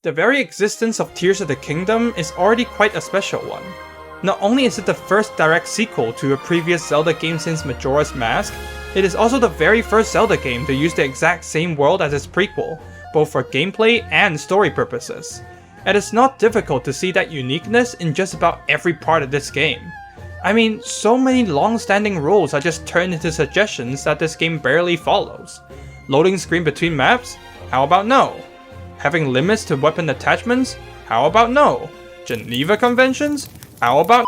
The very existence of Tears of the Kingdom is already quite a special one. Not only is it the first direct sequel to a previous Zelda game since Majora's Mask, it is also the very first Zelda game to use the exact same world as its prequel, both for gameplay and story purposes. And it's not difficult to see that uniqueness in just about every part of this game. I mean, so many long-standing rules are just turned into suggestions that this game barely follows. Loading screen between maps? How about no? Having limits to weapon attachments? How about no? Geneva Conventions? How about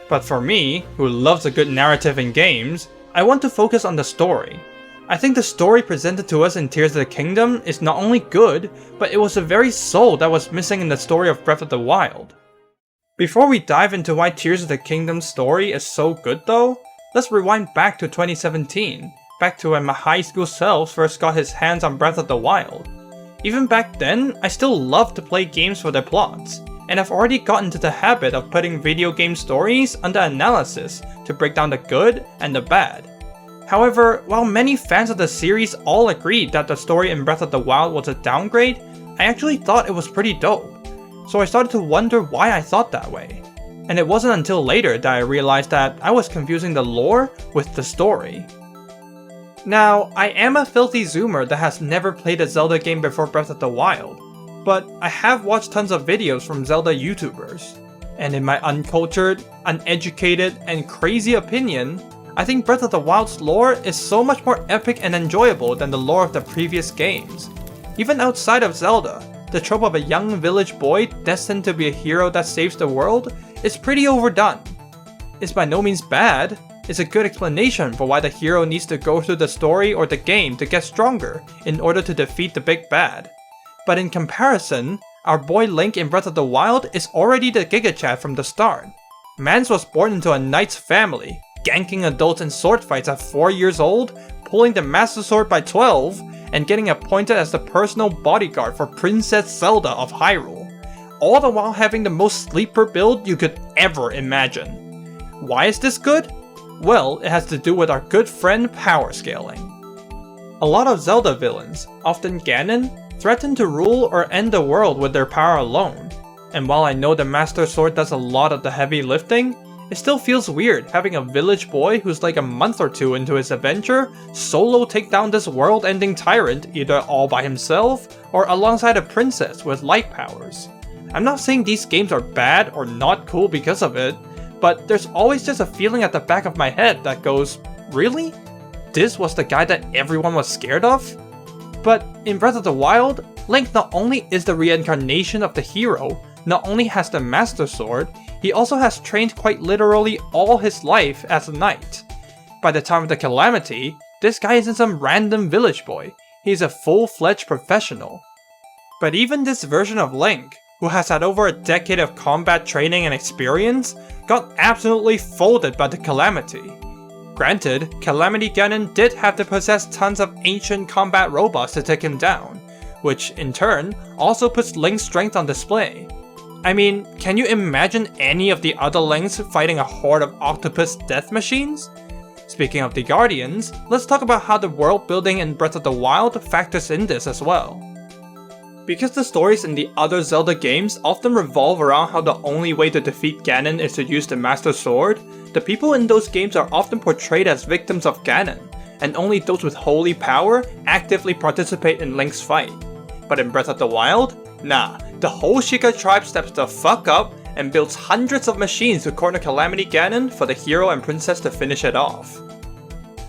But for me, who loves a good narrative in games, I want to focus on the story. I think the story presented to us in Tears of the Kingdom is not only good, but it was the very soul that was missing in the story of Breath of the Wild. Before we dive into why Tears of the Kingdom's story is so good though, let's rewind back to 2017, back to when my high school self first got his hands on Breath of the Wild. Even back then, I still loved to play games for their plots, and I've already gotten into the habit of putting video game stories under analysis to break down the good and the bad. However, while many fans of the series all agreed that the story in Breath of the Wild was a downgrade, I actually thought it was pretty dope. So I started to wonder why I thought that way. And it wasn't until later that I realized that I was confusing the lore with the story. Now, I am a filthy zoomer that has never played a Zelda game before Breath of the Wild, but I have watched tons of videos from Zelda YouTubers. And in my uncultured, uneducated, and crazy opinion, I think Breath of the Wild's lore is so much more epic and enjoyable than the lore of the previous games. Even outside of Zelda, the trope of a young village boy destined to be a hero that saves the world is pretty overdone. It's by no means bad, it's a good explanation for why the hero needs to go through the story or the game to get stronger in order to defeat the big bad. But in comparison, our boy Link in Breath of the Wild is already the Giga Chad from the start. Mans was born into a knight's family, ganking adults in sword fights at 4 years old, pulling the Master Sword by 12, and getting appointed as the personal bodyguard for Princess Zelda of Hyrule, all the while having the most sleeper build you could ever imagine. Why is this good? Well, it has to do with our good friend power scaling. A lot of Zelda villains, often Ganon, threaten to rule or end the world with their power alone. And while I know the Master Sword does a lot of the heavy lifting, it still feels weird having a village boy who's like a month or two into his adventure solo take down this world-ending tyrant either all by himself or alongside a princess with light powers. I'm not saying these games are bad or not cool because of it, but there's always just a feeling at the back of my head that goes, really? This was the guy that everyone was scared of? But in Breath of the Wild, Link not only is the reincarnation of the hero, not only has the Master Sword, he also has trained quite literally all his life as a knight. By the time of the Calamity, this guy isn't some random village boy, he's a full-fledged professional. But even this version of Link, who has had over a decade of combat training and experience, got absolutely folded by the Calamity. Granted, Calamity Ganon did have to possess tons of ancient combat robots to take him down, which in turn also puts Link's strength on display. I mean, can you imagine any of the other Links fighting a horde of octopus death machines? Speaking of the Guardians, let's talk about how the world building in Breath of the Wild factors in this as well. Because the stories in the other Zelda games often revolve around how the only way to defeat Ganon is to use the Master Sword, the people in those games are often portrayed as victims of Ganon, and only those with holy power actively participate in Link's fight. But in Breath of the Wild, nah, the whole Sheikah tribe steps the fuck up and builds hundreds of machines to corner Calamity Ganon for the hero and princess to finish it off.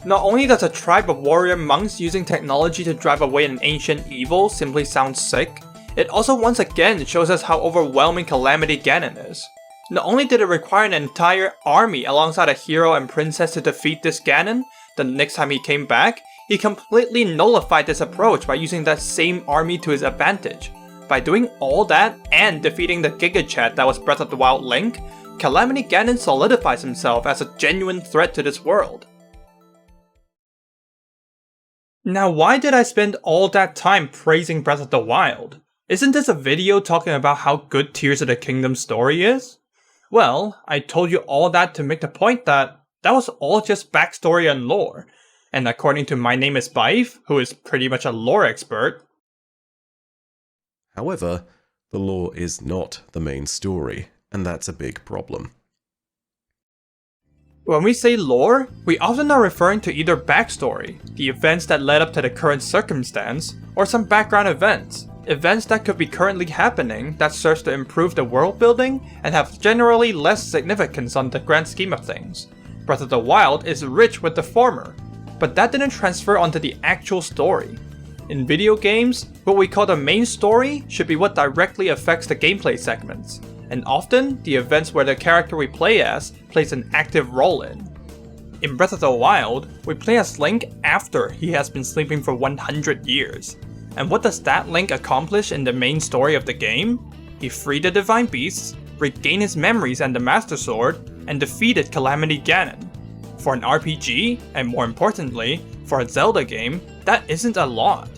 Not only does a tribe of warrior monks using technology to drive away an ancient evil simply sound sick, it also once again shows us how overwhelming Calamity Ganon is. Not only did it require an entire army alongside a hero and princess to defeat this Ganon, the next time he came back, he completely nullified this approach by using that same army to his advantage. By doing all that and defeating the Giga Chad that was Breath of the Wild Link, Calamity Ganon solidifies himself as a genuine threat to this world. Now, why did I spend all that time praising Breath of the Wild? Isn't this a video talking about how good Tears of the Kingdom story is? Well, I told you all that to make the point that was all just backstory and lore. And according to My Name is Bife, who is pretty much a lore expert. However, The lore is not the main story, and that's a big problem. When we say lore, we often are referring to either backstory, the events that led up to the current circumstance, or some background events that could be currently happening that serves to improve the world building and have generally less significance on the grand scheme of things. Breath of the Wild is rich with the former, but that didn't transfer onto the actual story. In video games, what we call the main story should be what directly affects the gameplay segments, and often the events where the character we play as plays an active role in. In Breath of the Wild, we play as Link after he has been sleeping for 100 years. And what does that Link accomplish in the main story of the game? He freed the Divine Beasts, regained his memories and the Master Sword, and defeated Calamity Ganon. For an RPG, and more importantly, for a Zelda game, that isn't a lot.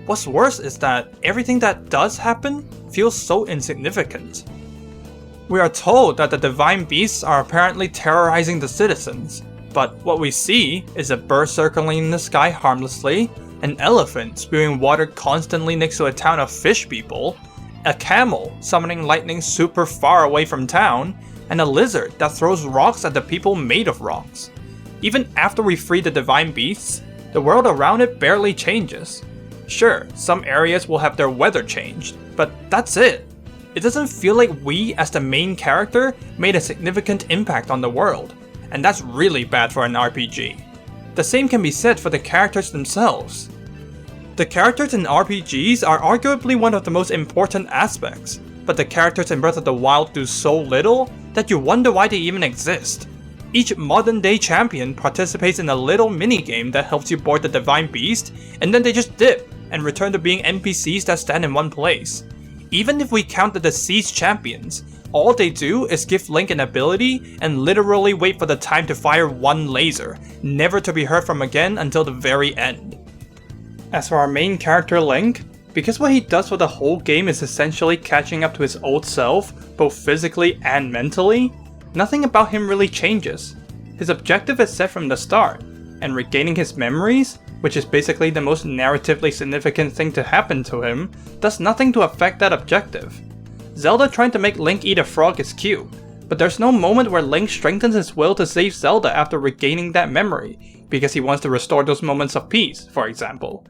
What's worse is that everything that does happen feels so insignificant. We are told that the Divine Beasts are apparently terrorizing the citizens, but what we see is a bird circling in the sky harmlessly, an elephant spewing water constantly next to a town of fish people, a camel summoning lightning super far away from town, and a lizard that throws rocks at the people made of rocks. Even after we free the Divine Beasts, the world around it barely changes. Sure, some areas will have their weather changed, but that's it. It doesn't feel like we, as the main character, made a significant impact on the world, and that's really bad for an RPG. The same can be said for the characters themselves. The characters in RPGs are arguably one of the most important aspects, but the characters in Breath of the Wild do so little that you wonder why they even exist. Each modern day champion participates in a little minigame that helps you board the Divine Beast, and then they just dip and return to being NPCs that stand in one place. Even if we count the deceased champions, all they do is give Link an ability and literally wait for the time to fire one laser, never to be heard from again until the very end. As for our main character Link, because what he does for the whole game is essentially catching up to his old self, both physically and mentally, nothing about him really changes. His objective is set from the start, and regaining his memories, which is basically the most narratively significant thing to happen to him, does nothing to affect that objective. Zelda trying to make Link eat a frog is cute, but there's no moment where Link strengthens his will to save Zelda after regaining that memory, because he wants to restore those moments of peace, for example.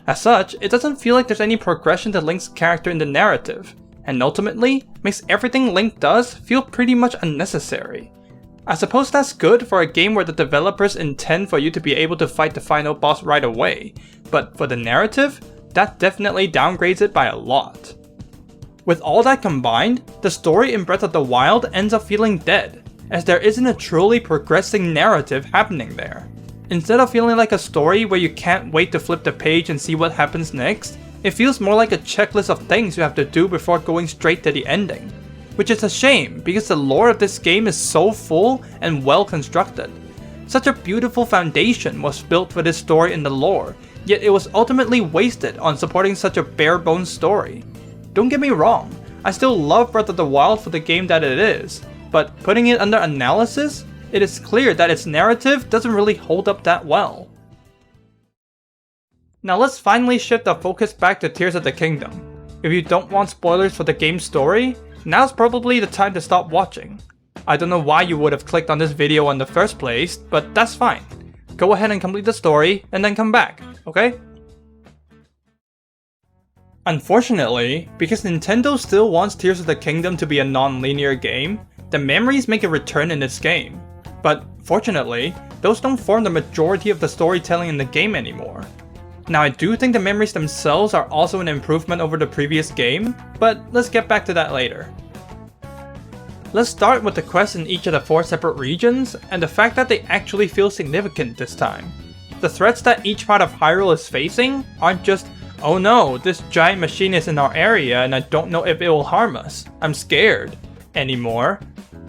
As such, it doesn't feel like there's any progression to Link's character in the narrative, and ultimately, makes everything Link does feel pretty much unnecessary. I suppose that's good for a game where the developers intend for you to be able to fight the final boss right away, but for the narrative, that definitely downgrades it by a lot. With all that combined, the story in Breath of the Wild ends up feeling dead, as there isn't a truly progressing narrative happening there. Instead of feeling like a story where you can't wait to flip the page and see what happens next, it feels more like a checklist of things you have to do before going straight to the ending. Which is a shame, because the lore of this game is so full and well constructed. Such a beautiful foundation was built for this story in the lore, yet it was ultimately wasted on supporting such a bare-bones story. Don't get me wrong, I still love Breath of the Wild for the game that it is, but putting it under analysis, it is clear that its narrative doesn't really hold up that well. Now let's finally shift the focus back to Tears of the Kingdom. If you don't want spoilers for the game's story, now's probably the time to stop watching. I don't know why you would have clicked on this video in the first place, but that's fine. Go ahead and complete the story, and then come back, okay? Unfortunately, because Nintendo still wants Tears of the Kingdom to be a non-linear game, the memories make a return in this game. But fortunately, those don't form the majority of the storytelling in the game anymore. Now I do think the memories themselves are also an improvement over the previous game, but let's get back to that later. Let's start with the quests in each of the 4 separate regions, and the fact that they actually feel significant this time. The threats that each part of Hyrule is facing aren't just, oh no, this giant machine is in our area and I don't know if it will harm us, I'm scared, anymore.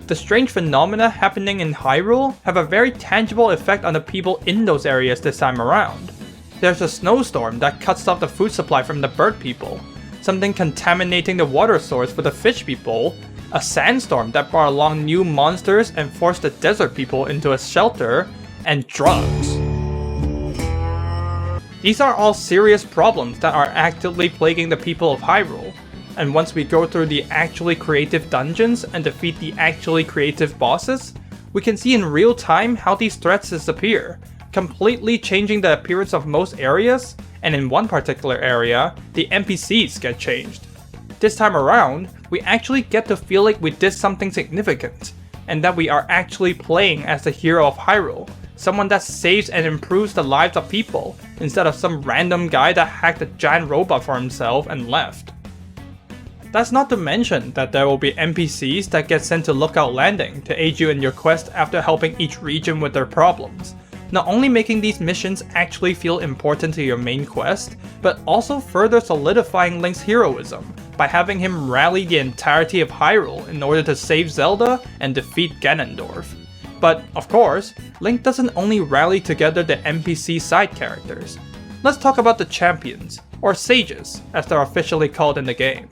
The strange phenomena happening in Hyrule have a very tangible effect on the people in those areas this time around. There's a snowstorm that cuts off the food supply from the bird people, something contaminating the water source for the fish people, a sandstorm that brought along new monsters and forced the desert people into a shelter, and drugs. These are all serious problems that are actively plaguing the people of Hyrule. and once we go through the actually creative dungeons and defeat the actually creative bosses, we can see in real time how these threats disappear, completely changing the appearance of most areas, and in one particular area, the NPCs get changed. This time around, we actually get to feel like we did something significant, and that we are actually playing as the hero of Hyrule, someone that saves and improves the lives of people, instead of some random guy that hacked a giant robot for himself and left. That's not to mention that there will be NPCs that get sent to Lookout Landing to aid you in your quest after helping each region with their problems, not only making these missions actually feel important to your main quest, but also further solidifying Link's heroism by having him rally the entirety of Hyrule in order to save Zelda and defeat Ganondorf. But, of course, Link doesn't only rally together the NPC side characters. Let's talk about the champions, or sages, as they're officially called in the game.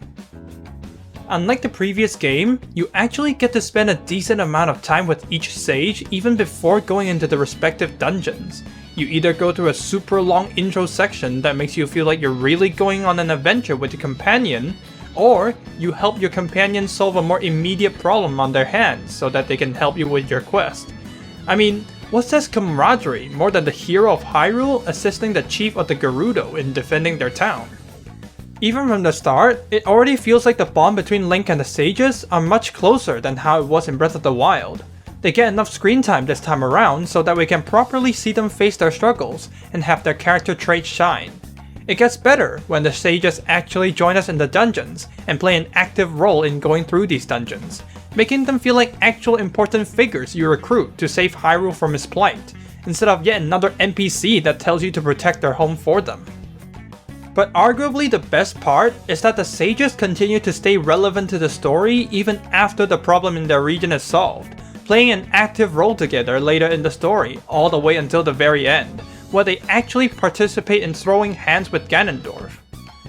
Unlike the previous game, you actually get to spend a decent amount of time with each sage even before going into the respective dungeons. You either go through a super long intro section that makes you feel like you're really going on an adventure with your companion, or you help your companion solve a more immediate problem on their hands so that they can help you with your quest. I mean, what says camaraderie more than the hero of Hyrule assisting the chief of the Gerudo in defending their town? Even from the start, it already feels like the bond between Link and the sages are much closer than how it was in Breath of the Wild. They get enough screen time this time around so that we can properly see them face their struggles and have their character traits shine. It gets better when the sages actually join us in the dungeons and play an active role in going through these dungeons, making them feel like actual important figures you recruit to save Hyrule from his plight, instead of yet another NPC that tells you to protect their home for them. But arguably the best part is that the sages continue to stay relevant to the story even after the problem in their region is solved, playing an active role together later in the story, all the way until the very end, where they actually participate in throwing hands with Ganondorf.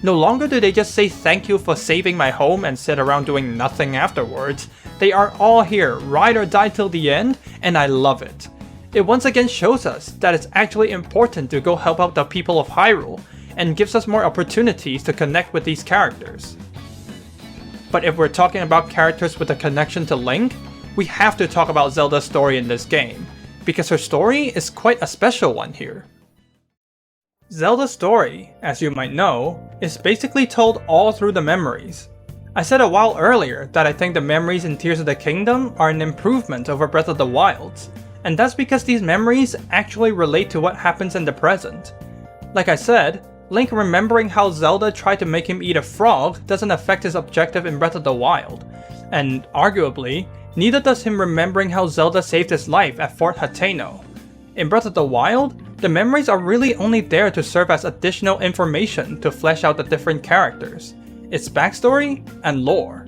No longer do they just say thank you for saving my home and sit around doing nothing afterwards, they are all here, ride or die till the end, and I love it. It once again shows us that it's actually important to go help out the people of Hyrule, and gives us more opportunities to connect with these characters. But if we're talking about characters with a connection to Link, we have to talk about Zelda's story in this game, because her story is quite a special one here. Zelda's story, as you might know, is basically told all through the memories. I said a while earlier that I think the memories in Tears of the Kingdom are an improvement over Breath of the Wild's, and that's because these memories actually relate to what happens in the present. Like I said, Link remembering how Zelda tried to make him eat a frog doesn't affect his objective in Breath of the Wild, and arguably, neither does him remembering how Zelda saved his life at Fort Hateno. In Breath of the Wild, the memories are really only there to serve as additional information to flesh out the different characters, its backstory, and lore.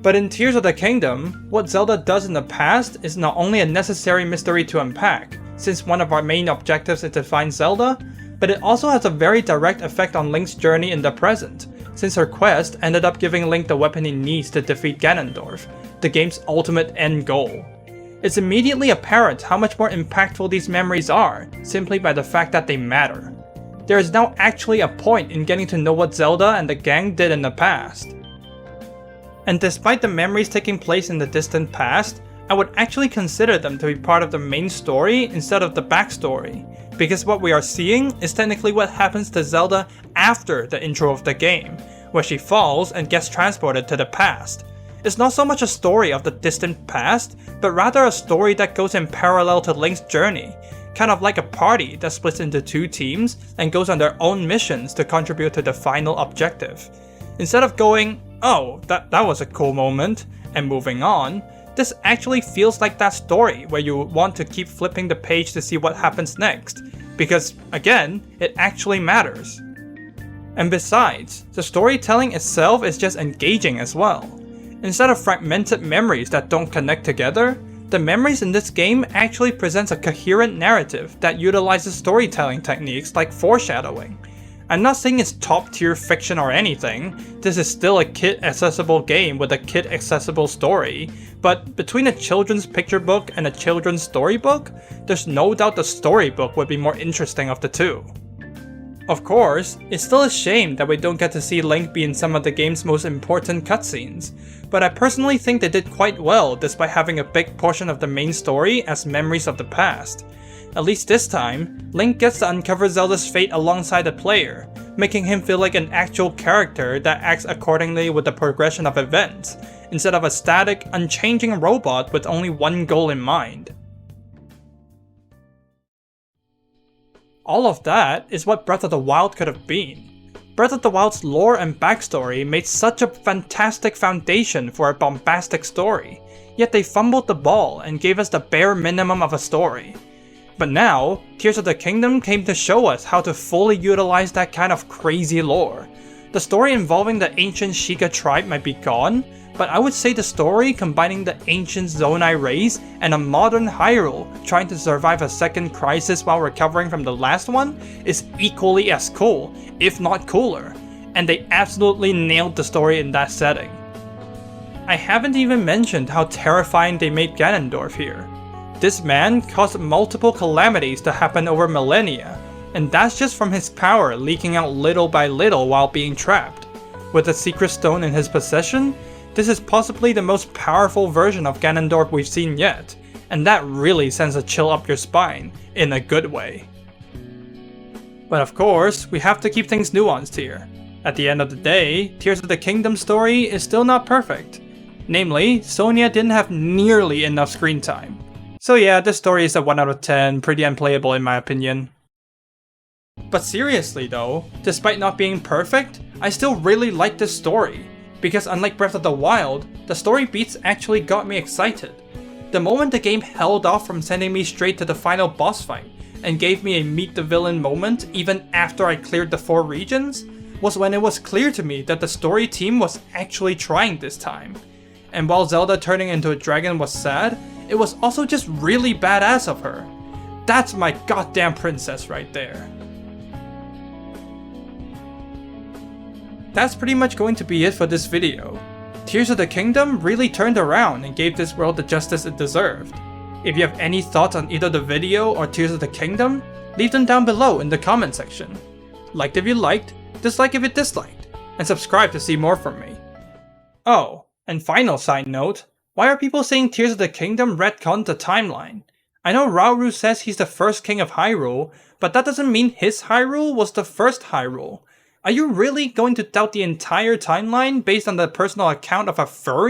But in Tears of the Kingdom, what Zelda does in the past is not only a necessary mystery to unpack, since one of our main objectives is to find Zelda, but it also has a very direct effect on Link's journey in the present, since her quest ended up giving Link the weapon he needs to defeat Ganondorf, the game's ultimate end goal. It's immediately apparent how much more impactful these memories are, simply by the fact that they matter. There is now actually a point in getting to know what Zelda and the gang did in the past. And despite the memories taking place in the distant past, I would actually consider them to be part of the main story instead of the backstory, because what we are seeing is technically what happens to Zelda after the intro of the game, where she falls and gets transported to the past. It's not so much a story of the distant past, but rather a story that goes in parallel to Link's journey, kind of like a party that splits into two teams and goes on their own missions to contribute to the final objective. Instead of going, oh, that was a cool moment, and moving on, this actually feels like that story where you want to keep flipping the page to see what happens next, because, again, it actually matters. And besides, the storytelling itself is just engaging as well. Instead of fragmented memories that don't connect together, the memories in this game actually presents a coherent narrative that utilizes storytelling techniques like foreshadowing. I'm not saying it's top tier fiction or anything, this is still a kid accessible game with a kid accessible story, but between a children's picture book and a children's storybook, there's no doubt the storybook would be more interesting of the two. Of course, it's still a shame that we don't get to see Link be in some of the game's most important cutscenes, but I personally think they did quite well despite having a big portion of the main story as memories of the past. At least this time, Link gets to uncover Zelda's fate alongside the player, making him feel like an actual character that acts accordingly with the progression of events, instead of a static, unchanging robot with only one goal in mind. All of that is what Breath of the Wild could have been. Breath of the Wild's lore and backstory made such a fantastic foundation for a bombastic story, yet they fumbled the ball and gave us the bare minimum of a story. But now, Tears of the Kingdom came to show us how to fully utilize that kind of crazy lore. The story involving the ancient Sheikah tribe might be gone, but I would say the story combining the ancient Zonai race and a modern Hyrule trying to survive a second crisis while recovering from the last one is equally as cool, if not cooler, and they absolutely nailed the story in that setting. I haven't even mentioned how terrifying they made Ganondorf here. This man caused multiple calamities to happen over millennia, and that's just from his power leaking out little by little while being trapped. With the secret stone in his possession, this is possibly the most powerful version of Ganondorf we've seen yet, and that really sends a chill up your spine, in a good way. But of course, we have to keep things nuanced here. At the end of the day, Tears of the Kingdom story is still not perfect. Namely, Sonia didn't have nearly enough screen time. So yeah, this story is a 1 out of 10, pretty unplayable in my opinion. But seriously though, despite not being perfect, I still really like this story. Because unlike Breath of the Wild, the story beats actually got me excited. The moment the game held off from sending me straight to the final boss fight, and gave me a meet the villain moment even after I cleared the 4 regions, was when it was clear to me that the story team was actually trying this time. And while Zelda turning into a dragon was sad, it was also just really badass of her. That's my goddamn princess right there. That's pretty much going to be it for this video. Tears of the Kingdom really turned around and gave this world the justice it deserved. If you have any thoughts on either the video or Tears of the Kingdom, leave them down below in the comment section. Like if you liked, dislike if you disliked, and subscribe to see more from me. Oh, and final side note, why are people saying Tears of the Kingdom retconned the timeline? I know Rauru says he's the first king of Hyrule, but that doesn't mean his Hyrule was the first Hyrule. Are you really going to doubt the entire timeline based on the personal account of a furry?